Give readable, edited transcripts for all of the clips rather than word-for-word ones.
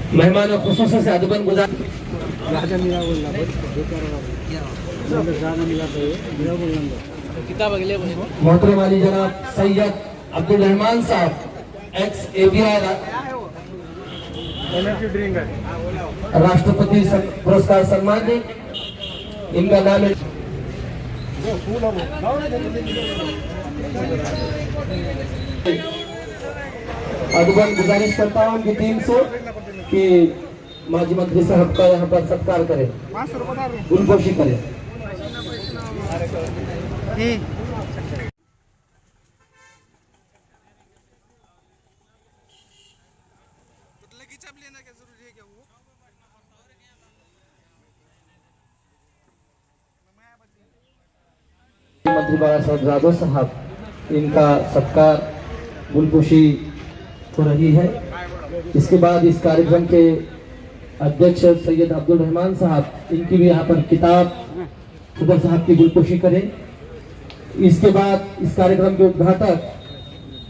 मेहमान खुसूस से अदबन गुजार मोहतरम अली जनाब सैयद अब्दुल रहमान साहब एक्स ABI राष्ट्रपति पुरस्कार सम्मानित, इनका नाम है अदबन गुजारिश करता हूँ उनकी टीम से कि माजी मंत्री साहब का यहाँ पर सत्कार करें, गुलपोशी करें। मंत्री बाला साहब जादव साहब, इनका सत्कार गुलपोशी हो रही है। इसके बाद इस कार्यक्रम के अध्यक्ष सैयद अब्दुल रहमान साहब, इनकी भी यहाँ पर किताब सदर साहब की गुलपोशी करें। इसके बाद इस कार्यक्रम के उद्घाटक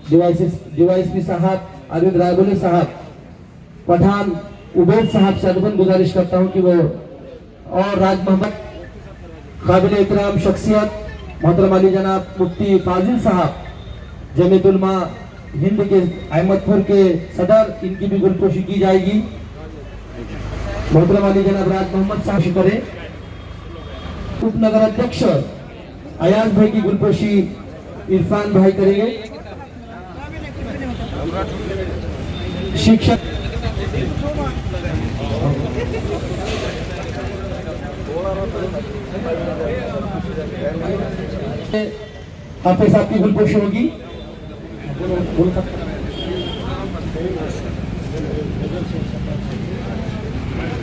DYSP साहब अरविंद रायबोले साहब, पठान उबैद साहब से अदबन गुजारिश करता हूँ कि वो और राज मोहम्मद काबिल एहतराम शख्सियत मोहतरम अली जनाब मुफ्ती फाजिल साहब जमीयत उलमा हिंद के अहमदपुर के सदर, इनकी भी गुलपोशी की जाएगी। मोहतरम अली जनाब राज मोहम्मद साहब करें। उपनगर अध्यक्ष अयाज भाई की गुलपोशी इरफान भाई करेंगे। शिक्षक हाफिज साहब की गुलपोशी होगी।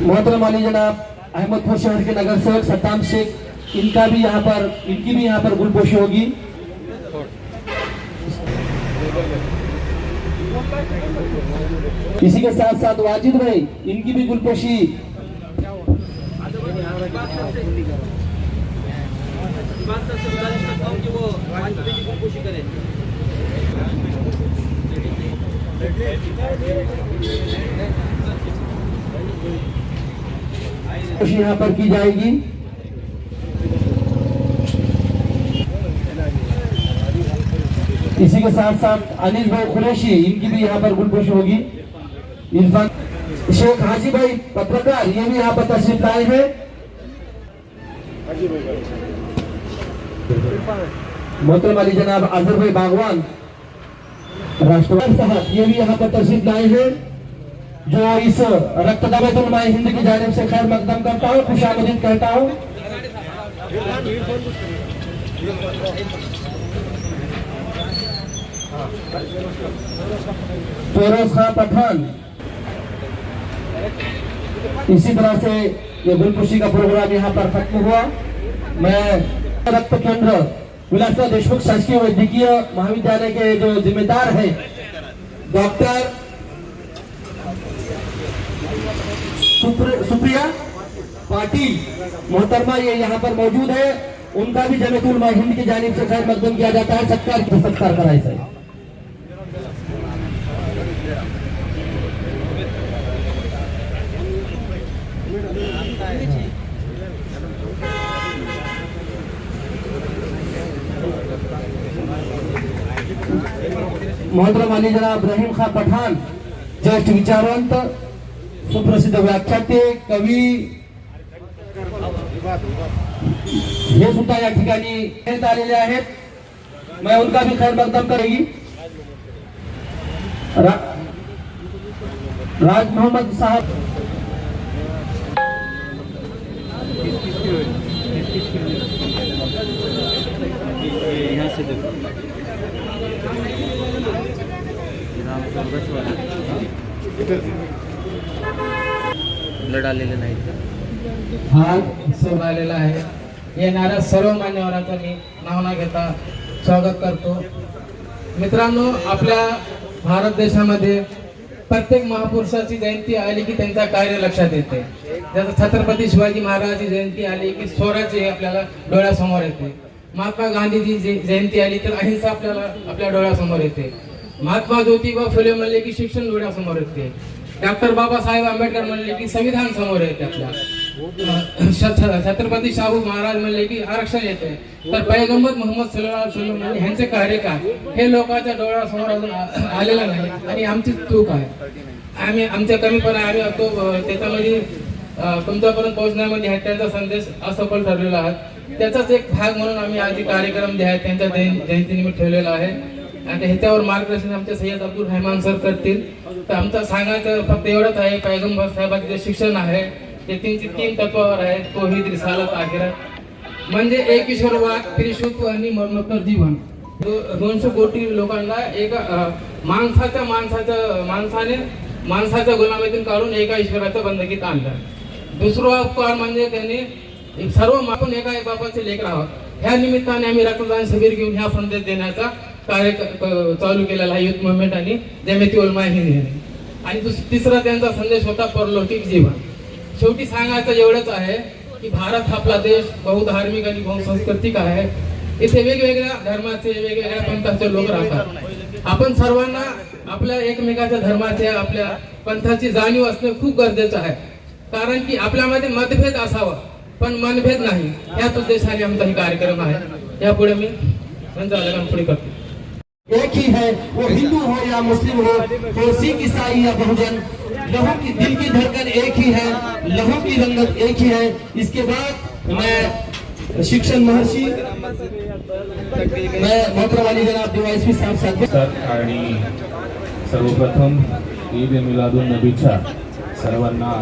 मोहतरम अली जनाब अहमदपुर शहर के नगर सेवक सत्ताम शेख, इनकी भी यहाँ पर गुलपोशी होगी। इसी के साथ साथ वाजिद भाई, इनकी भी गुलपोशी। यहाँ पर की जाएगी। इसी के साथ साथ अनिल भाई कुरैशी, इनकी भी यहाँ पर गुलपोशी होगी। इरफान शेख हाजी भाई पत्रकार, ये भी यहाँ पर तशरीफ लाए हैं। मोहतरम अली जनाब आजर भाई बागवान राष्ट्रवादी साहब, ये भी यहाँ पर तशरीफ लाए हैं, जो इस रक्तदान उलमाए हिंद की जानिब से खैर मकदम करता हूँ, खुशामदीद कहता हूँ। फिरोज खान पठान, इसी तरह से ये गुलपोशी का प्रोग्राम यहाँ पर खत्म हुआ। मैं रक्त केंद्र विलासराव देशमुख शासकीय वैद्यकीय महाविद्यालय के जो जिम्मेदार हैं डॉक्टर सुप्रिया पाटिल मोहतरमा, ये यहाँ पर मौजूद है। उनका भी जमीयत उलमा हिंद की जानिब से खैर मकदम किया जाता है। सत्कार कराए सर। मोहतरम अली जनाब रहीम खान पठान, ज्येष्ठ विचारवंत, सुप्रसिद्ध व्याख्याते, कवी, हे सुद्धा या ठिकाणी आलेले आहेत। मैं उनका भी खैर मकदम करेगी। राज मोहम्मद साहब, यहाँ से देखो ब्लड आलेलं नाही, हा हिस्सा आलेला आहे। येणाऱ्या सर्व मान्यवरांचं मी नाव न घेता स्वागत करतो। मित्रांनो, आपल्या भारत देशामध्ये प्रत्येक महापुरुषाची जयंती आली की त्यांचा कार्य लक्षात येते। जसं छत्रपती शिवाजी महाराजांची जयंती आली की स्वराज्य आपल्याला डोळ्यासमोर येते। महात्मा गांधीजी जयंती आली तर अहिंसा आपल्याला आपल्या डोळ्यासमोर येते। महात्मा ज्योतिबा फुले म्हणले की शिक्षण डोळ्यासमोर येते। डॉक्टर बाबासाहेब आंबेडकर म्हणले की संविधान समोर येते आपल्या, छत्रपती शाहू महाराज म्हणले की आरक्षण येते, तर पैगंबर मोहम्मद सल्लल्लाहु अलैहि वसल्लम म्हणजे ह्यांचे कार्य काय हे लोकांच्या डोळ्यासमोर अजून आलेलं नाही. आणि आमची चूक आहे, आम्ही आमच्या कमीपणा आम्ही तो त्याच्यामध्ये तुमच्यापर्यंत पोहोचण्यामध्ये आहे त्यांचा संदेश असफल ठरलेला आहे. त्याचाच एक भाग म्हणून आम्ही आज कार्यक्रम जे आहे त्यांच्या जयंतीनिमित्त ठेवलेला आहे. आणि ह्याच्यावर मार्गदर्शन आमचे सय्यद अब्दुल रहमान सर करतील. तर आमचं सांगायचं फक्त एवढंच आहे, पैगंबर साहेबांचे जे शिक्षण आहे ते तीन तत्वावर आहे, तौहीद, रिसालत, आखिरत. म्हणजे एक ईश्वर वाद, फिर शुद्ध आणि मरणोत्तर जीवन. 200 कोटी लोकांना एक माणसाच्या गुलामीतून काढून एका ईश्वराच्या बंदगीत आणलं. दुसरा उपकार म्हणजे त्यांनी सर्व आपण एका बापाचे लेकर आहोत. ह्या निमित्ताने आम्ही रक्तदान शिबिर घेऊन ह्या संदेश देण्याचा कार्य चालू केलेला आहे युथ मुवमेंट आणि जमियत उलमा हिंद यांनी. आणि तिसरा त्यांचा संदेश होता परलौकिक जीवन. शेवटी सांगायचं एवढंच आहे की भारत आपला देश बहुधार्मिक आणि बहुसांस्कृतिक आहे. इथे वेगवेगळ्या धर्माचे, वेगवेगळ्या पंथाचे लोक राहतात. आपण सर्वांना आपल्या एकमेकाच्या धर्माच्या, आपल्या पंथाची जाणीव असणे खूप गरजेचं आहे. कारण की आपल्यामध्ये मतभेद असावा पण मनभेद नाही, याच उद्देशाने आमचा ही कार्यक्रम आहे. यापुढे मी संचालकांना पुढे करतो. एक ही है, वो हिंदू हो या मुस्लिम हो, तो सिख, ईसाई या बहुजन, लहू की दिल की धड़कन एक ही है, लहू की रंगत एक ही है. इसके बाद मैं शिक्षण महर्षि मैं मोहतरम अली जनाब डीवायएसपी साहब आणि सर्वप्रथम ईद ए मिलादुन नबीच्या सर्वांना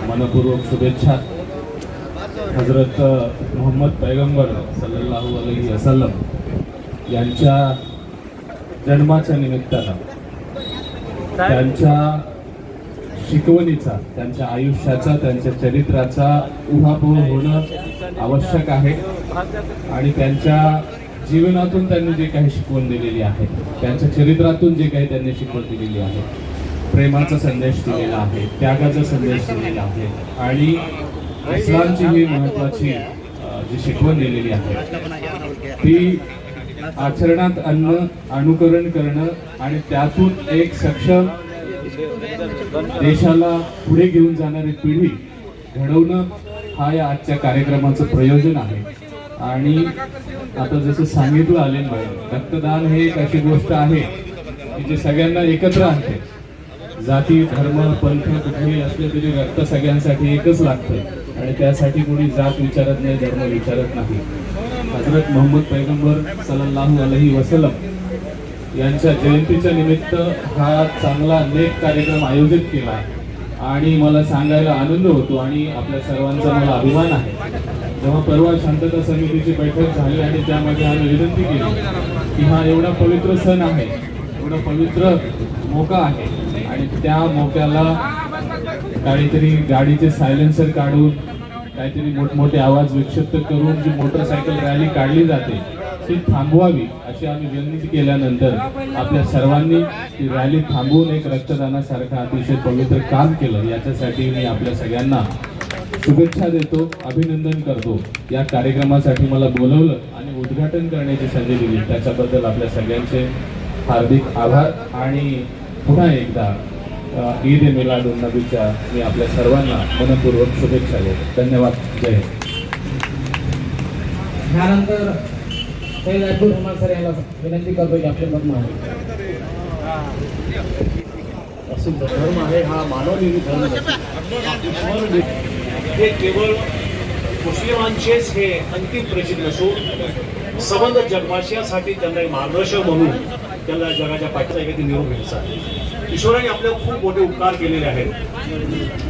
मनपूर्वक शुभेच्छा. हजरत मोहम्मद पैगंबर सल्लल्लाहु अलैहि वसल्लम यांच्या जन्माच्या निमित्तानं त्यांच्या शिकवणीचा, त्यांच्या आयुष्याचा, त्यांच्या चरित्राचा उहापोह होणं आवश्यक आहे. आणि त्यांच्या जीवनातून त्यांनी जे काही शिकवण दिलेली आहे, त्यांच्या चरित्रातून जे काही त्यांनी शिकवण दिलेली आहे, प्रेमाचा संदेश दिलेला आहे, त्यागाचा संदेश दिलेला आहे आणि इस्लामची ही महत्वाची जी शिकवण दिलेली आहे ती आचरणात आणणं, अनुकरण करणं आणि त्यातून एक सक्षम देशाला पुढे घेऊन जाणारी पिढी घडवणं हा या आजच्या कार्यक्रमाचं प्रयोजन आहे. आणि आता जसं सांगितलं आलेलं भाई, रक्तदान हे एक अशी गोष्ट आहे की जे सगळ्यांना एकत्र आणते. जाती, धर्म, पंथ कुठेही असले तरी रक्त सगळ्यांसाठी एकच लागतं आणि त्यासाठी कोणी जात विचारत नाही, धर्म विचारत नाही. हजरत मोहम्मद पैगंबर सल्लल्लाहु अलैहि वसल्लम यांच्या जयंतीच्या निमित्त हा चांगला नेक कार्यक्रम आयोजित केला आणि मला सांगायला आनंद होतो आणि आपल्या सर्वांचा मला अभिमान आहे. जेव्हा परवा शांतता समितीची बैठक झाली आणि त्यामध्ये आम्ही विनंती केली की हा एवढा पवित्र सण आहे, एवढा पवित्र मोका आहे आणि त्या मोक्याला काहीतरी गाडीचे सायलेन्सर काढून, काहीतरी मोठमोठे आवाज विक्षिप्त करून जी मोटरसायकल रॅली काढली जाते ती थांबवावी अशी आम्ही विनंती केल्यानंतर आपल्या सर्वांनी ती रॅली थांबवून एक रक्तदानासारखं अतिशय पवित्र काम केलं. याच्यासाठी मी आपल्या सगळ्यांना शुभेच्छा देतो, अभिनंदन करतो. या कार्यक्रमासाठी मला बोलवलं आणि उद्घाटन करण्याची संधी दिली त्याच्याबद्दल आपल्या सगळ्यांचे हार्दिक आभार. आणि पुन्हा एकदा ईद ए मिलादुन नबीच्या मी आपल्या सर्वांना मनपूर्वक शुभेच्छा देतो. धन्यवाद. जय हिंद. त्यानंतर सय्यद अब्दुल रहमान सर याला विनंती करतो की आपले मत मांडा. असून धर्म आहे हा मानवनिर्मित धर्म नसून हे केवळ मुस्लिमांचेच हे अंतिम प्रचित नसून संबंध जगवासियासाठी त्यांना एक मार्गदर्शक म्हणून त्यांना जगाच्या पाठीचा एक निरोप घ्यायचा आहे. ईश्वराने आपल्याला खूप मोठे उपकार केलेले आहेत.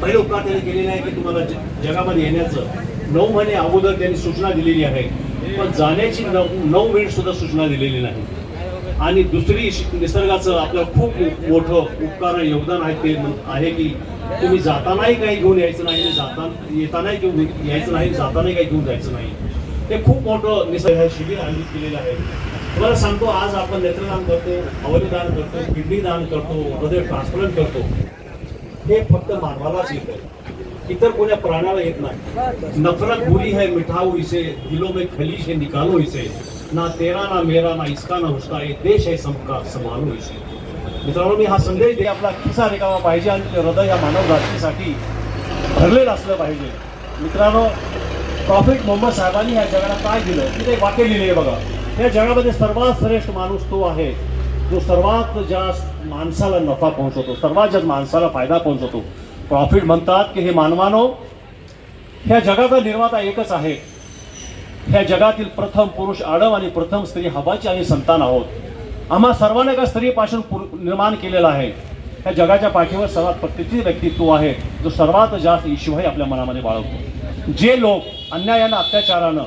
पहिले उपकार त्यांनी केलेले आहे की तुम्हाला जगामध्ये येण्याचं 9 महिने अगोदर त्यांनी सूचना दिलेली आहे, पण जाण्याची 9 मिनिट सुद्धा सूचना दिलेली नाही. आणि दुसरी निसर्गाचं आपलं खूप मोठं उपकार आणि योगदान आहे ते आहे की तुम्ही जातानाही काही घेऊन यायचं नाही, येतानाही घेऊन यायचं नाही, जातानाही काही घेऊन जायचं नाही. ते खूप मोठं निसर्ग शिबिर आयोजित केलेलं आहे. तुम्हाला सांगतो, आज आपण नेत्रदान करतो, अवयवदान करतो, किडनी दान करतो, हृदय ट्रान्सप्लांट करतो, हे फक्त मानवालाच येतं, इतर कोण्या प्राण्याला येत नाही. नफरत बुरी है मिठाऊ इसे, दिलों में खलीश है निकालो इसे, ना तेरा ना मेरा ना इसका ना उसका, ये देश है सबका संभालो इसे. मित्रांनो, मी हा संदेश दे, आपला खिसा रिकामा पाहिजे आणि ते हृदय या मानव जातीसाठी भरलेलं असलं पाहिजे. मित्रांनो, प्रॉफिट मोहम्मद साहेबांनी या जगाला काय दिलं की ते वाक्य लिहिले आहे बघा. या जगामध्ये सर्वात श्रेष्ठ माणूस तो आहे जो सर्वात जास्त माणसाला नफा पोहोचवतो, सर्वात जास्त माणसाला फायदा पोहोचवतो. प्रॉफिट म्हणतात की हे मानवानो, ह्या जगाचा निर्माता एकच आहे. ह्या जगातील प्रथम पुरुष आडम आणि प्रथम स्त्री हवाची आम्ही संतान आहोत. आम्हा सर्वांना एका स्त्रीपासून निर्माण केलेलं आहे. ह्या जगाच्या पाठीवर सर्वात प्रत्येकी व्यक्तित्व आहे जो सर्वात जास्त ईश्वरी आपल्या मनामध्ये बाळगतो. जे लोक अन्यायानं, अत्याचारानं,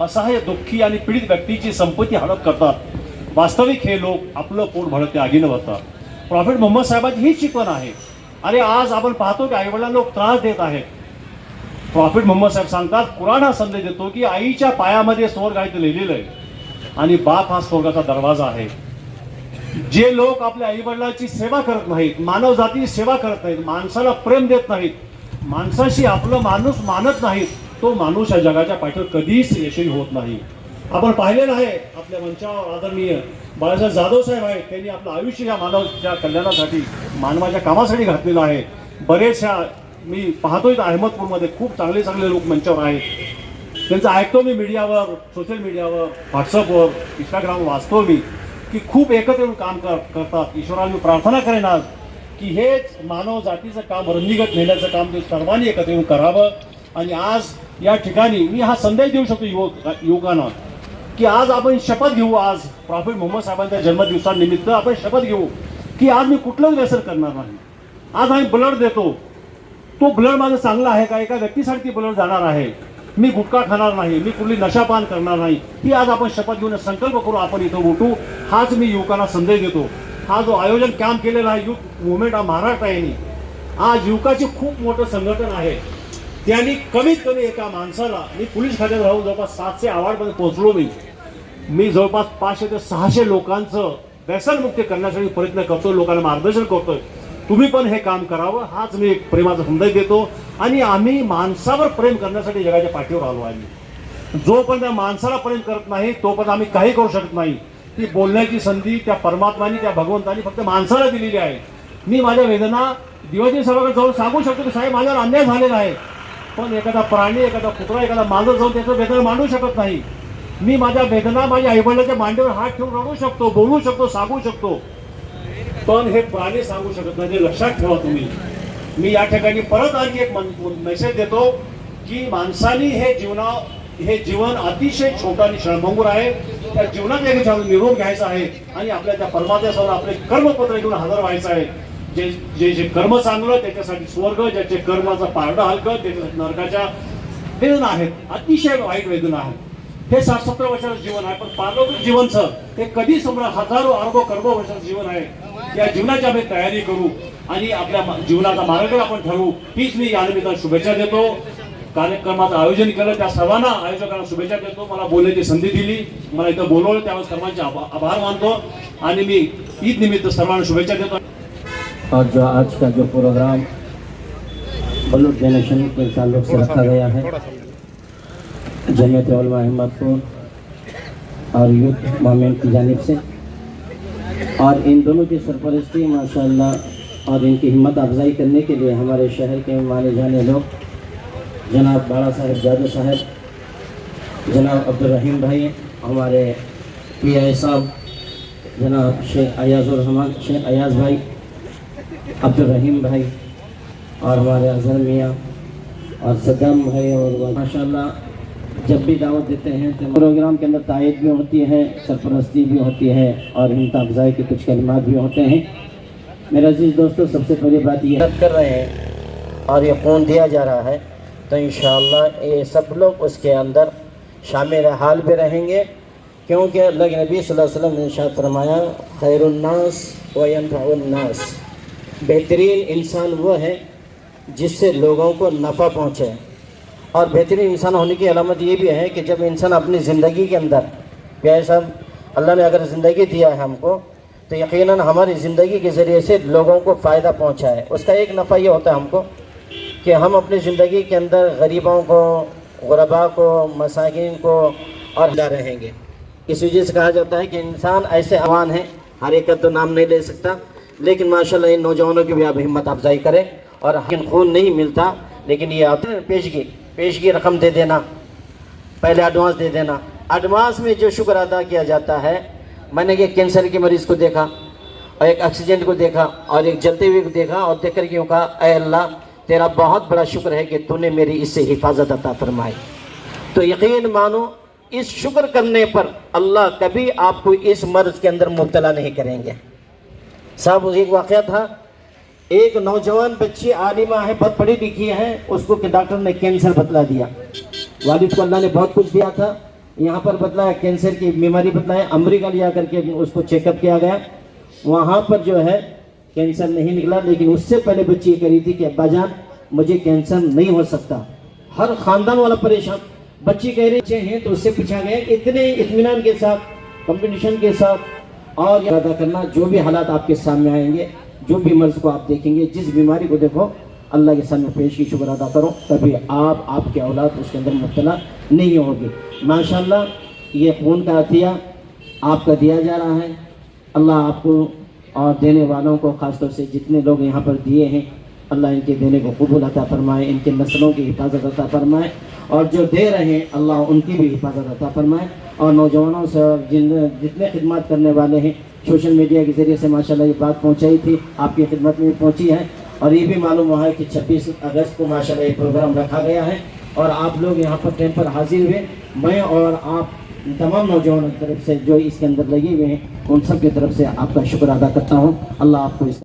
असहाय्य, दुःखी आणि पीडित व्यक्तीची संपत्ती हडप करतात, वास्तविक हे लोक आपलं पोट भरत आगीनं भरतात. प्रॉफिट मोहम्मद साहेबांची ही शिकवण आहे. अरे आज आपण पाहतो की आईवडिलांना लोक त्रास देत आहेत. प्रॉफिट मोहम्मद साहेब सांगतात, कुराण हा संदेश देतो की आईच्या पायामध्ये स्वर्ग आहे ते लिहिलेलं आहे आणि बाप हा स्वर्गाचा दरवाजा आहे. जे लोक आपल्या आईवडिलांची सेवा करत नाहीत, मानव जातीची सेवा करत नाहीत, माणसाला प्रेम देत नाहीत, माणसाशी आपलं माणूस मानत नाहीत, तो माणूस या जगाच्या पाठीवर कधीच यशस्वी होत नाही. आपण पाहिलेलं आहे आपल्या मंचावर आदरणीय बाळासाहेब जाधव साहेब आहेत. त्यांनी आपलं आयुष्य या मानवाच्या कल्याणासाठी, मानवाच्या कामासाठी घातलेलं आहे. बरेचशा मी पाहतोय अहमदपूरमध्ये खूप चांगले चांगले लोक मंचावर आहेत. त्यांचं ऐकतो मी मीडियावर, सोशल मीडियावर, व्हॉट्सअपवर, इंस्टाग्रामवर वाचतो मी की खूप एकत्र येऊन काम करतात. ईश्वराला मी प्रार्थना करेन आज की हेच मानव जातीचं काम, रंगीगत नेण्याचं काम ते सर्वांनी एकत्र येऊन करावं. आणि आज या ठिकाणी मी हा संदेश देऊ शकतो युवकांना की आज आपण शपथ घेऊ. आज प्रॉफिट मोहम्मद साहेबांच्या जन्मदिवसानिमित्त आपण शपथ घेऊ की आज मी कुठलंच व्यसन करणार नाही. आज आम्ही ब्लड देतो, तो ब्लड माझं चांगला आहे का, एका व्यक्तीसाठी ब्लड जाणार आहे. मी गुटखा खाणार नाही, मी कुठली नशापान करणार नाही, ही आज आपण शपथ घेऊन संकल्प करू, आपण इथं उठू. हाच मी युवकांना संदेश देतो. हा जो आयोजन काम केलेला आहे युथ मुवमेंट हा महाराष्ट्र आहे, आज युवकाची खूप मोठं संघटन आहे. त्यांनी कमीत कमी एका माणसाला, मी पोलीस खात्यात राहून जवळपास 700 अवॉर्डमध्ये पोहोचलो. मी जवळपास 500 ते 600 लोकांचं व्यसनमुक्ती करण्यासाठी प्रयत्न करतो, लोकांना मार्गदर्शन करतोय. तुम्ही पण हे काम करावं, हाच मी एक प्रेमाचा संदेश देतो. आणि आम्ही माणसावर प्रेम करण्यासाठी जगाच्या पाठीवर आलो आहे. जोपर्यंत माणसाला प्रेम करत नाही तोपर्यंत आम्ही काही करू शकत नाही. ती बोलण्याची संधी त्या परमात्माने, त्या भगवंतानी फक्त माणसाला दिलेली आहे. मी माझ्या वेदना दिवाळी साहेबांकडे जाऊन सांगू शकतो की साहेब माझ्यावर अन्याय झालेला आहे, पण एखादा प्राणी, एखादा कुत्रा, एखादा मांजर जाऊन त्याचं वेदना मांडू शकत नाही. मी माझ्या वेदना माझ्या आईवडिलांच्या मांडीवर हात ठेवून रडू शकतो, बोलू शकतो, सांगू शकतो, पण हे प्राणी सांगू शकत नाही. हे लक्षात ठेवा तुम्ही. मी या ठिकाणी परत आणखी एक मेसेज देतो की माणसाने हे जीवन अतिशय छोटा आणि क्षणभंगूर आहे. त्या जीवनात एक निरोप घ्यायचा आहे आणि आपल्या त्या परमात्म्यासमोर आपले कर्मपत्र घेऊन हजर व्हायचं आहे. जे जे कर्म चांगलं त्याच्यासाठी स्वर्ग, ज्याचे कर्माचा पारडं हलकं त्याच्यासाठी नरकाच्या वेदना आहेत, अतिशय वाईट वेदना आहेत. हे 60-70 वर्षाचं जीवन आहे, पण पारलौकिक जीवनचं हे कधी समोर हजारो अरबो कर्ब वर्षाचं जीवन आहे. या जीवनाची आम्ही तयारी करू आणि आपल्या जीवनाचा मार्ग आपण ठरवू. हीच मी या निमित्तानं शुभेच्छा देतो. कार्यक्रमाचं आयोजन केलं त्या सर्वांना, आयोजकांना शुभेच्छा देतो. मला बोलण्याची संधी दिली, मला इथं बोलवलं, त्यामुळे सर्वांचे आभार मानतो आणि मी ईद निमित्त सर्वांना शुभेच्छा देतो. और जो आज का जो प्रोग्राम ब्लड डोनेशन के ताल्लुक से रखा गया है, जमीयत उलमा अहमदपुर और यूथ मूवमेंट की जानिब से, और इन दोनों की सरपरस्ती माशाअल्लाह और इनकी हिम्मत अफजाई करने के लिए हमारे शहर के माने जाने लोग जनाब बाला साहब जादव साहब, जनाब अब्दुल रहीम भाई, हमारे PI साहब जनाब शेख अयाजुर रहमान, शेख अयाज भाई, अब्दुल रहीम भाई और हमारे अजहर मियाँ और सद्दाम भाई, और माशाअल्लाह जब भी दावत देते हैं तो प्रोग्राम के अंदर तायद भी होती है, सरपरस्ती भी होती है और हिम्मत अफजाई के कुछ कलिमात भी होते हैं. मेरे अजीज़ दोस्तों, सबसे पहली बात ये कर रहे हैं और ये फ़ोन दिया जा रहा है, तो इंशाअल्लाह ये सब लोग उसके अंदर शामिल हाल भी रहेंगे, क्योंकि अल्लाह के नबी सल्लल्लाहु अलैहि वसल्लम ने इरशाद फरमाया, खैरुन्नास व यनफउन्नास, बेहतरीन इंसान वो है जिससे लोगों को नफ़ा पहुँचे. और बेहतरीन इंसान होने की अलामत ये भी है कि जब इंसान अपनी ज़िंदगी के अंदर, प्यारे साहब, अल्लाह ने अगर ज़िंदगी दिया है हमको, तो यकीनन हमारी ज़िंदगी के ज़रिए से लोगों को फ़ायदा पहुँचा है. उसका एक नफ़ा ये होता है हमको कि हम अपनी ज़िंदगी के अंदर गरीबों को, गुरबा को, मसाकिन को और रहेंगे. इस वजह से कहा जाता है कि इंसान ऐसे अवान है, हर एक का तो नाम नहीं ले सकता, लेकिन माशाल्लाह इन नौजवानों की भी आप हिम्मत अफजाई करें। और खून नहीं मिलता, लेकिन ये आते हैं पेशगी रकम दे देना, पहले एडवांस दे देना। एडवांस में जो शुक्र अदा किया जाता है, मैंने एक कैंसर के मरीज़ को देखा और एक एक्सीडेंट को देखा और एक जलते हुए को देखा और देख कर क्यों कहा, ऐ अल्लाह तेरा बहुत बड़ा शुक्र है कि तूने मेरी इससे हिफाजत अता फरमाई। तो यकीन मानो इस शुक्र करने पर अल्लाह कभी आपको इस मर्ज के अंदर मुब्तला नहीं करेंगे। साहब एक वाक़या था, एक नौजवान बच्ची आलिमा है, बहुत पढ़ी लिखी है, उसको डॉक्टर ने कैंसर बतला दिया। वालिद को अल्लाह ने बहुत कुछ दिया था, यहाँ पर बतलाया कैंसर की बीमारी बतलाया। अमेरिका लिया करके उसको चेकअप किया गया, वहाँ पर जो है कैंसर नहीं निकला। लेकिन उससे पहले बच्ची ये कह रही थी कि अब्बा जान मुझे कैंसर नहीं हो सकता। हर ख़ानदान वाला परेशान, बच्ची कह रही अच्छे हैं। तो उससे पूछा गया इतने इत्मीनान के साथ, कंपटीशन के साथ और अदा करना, जो भी हालात आपके सामने आएंगे, जो भी मर्ज को आप देखेंगे, जिस बीमारी को देखो, अल्लाह के सामने पेश की शुक्र अदा करो, तभी आप आपके औलाद उसके अंदर मुब्तला नहीं होगी। माशाल्लाह ये खून का अतिया आपका दिया जा रहा है। अल्लाह आपको और देने वालों को, ख़ासतौर से जितने लोग यहाँ पर दिए हैं, अल्लाह इनके देने को कबूल अता फरमाए, इनके नस्लों की हिफाजत अता फरमाए, और जो दे रहे हैं अल्लाह उनकी भी हिफाजत अता फरमाए। और नौजवानों से जितने खिदमत करने वाले हैं, सोशल मीडिया के ज़रिए से माशाल्लाह ये बात पहुँचाई थी, आपकी खिदमत में भी पहुँची है। और ये भी मालूम हुआ है कि 26 अगस्त को माशाल्लाह ये प्रोग्राम रखा गया है और आप लोग यहाँ पर टाइम पर हाजिर हुए। मैं और आप तमाम नौजवानों की तरफ से जो इसके अंदर लगे हुए हैं, उन सब की तरफ से आपका शुक्र अदा करता हूँ। अल्लाह आपको इस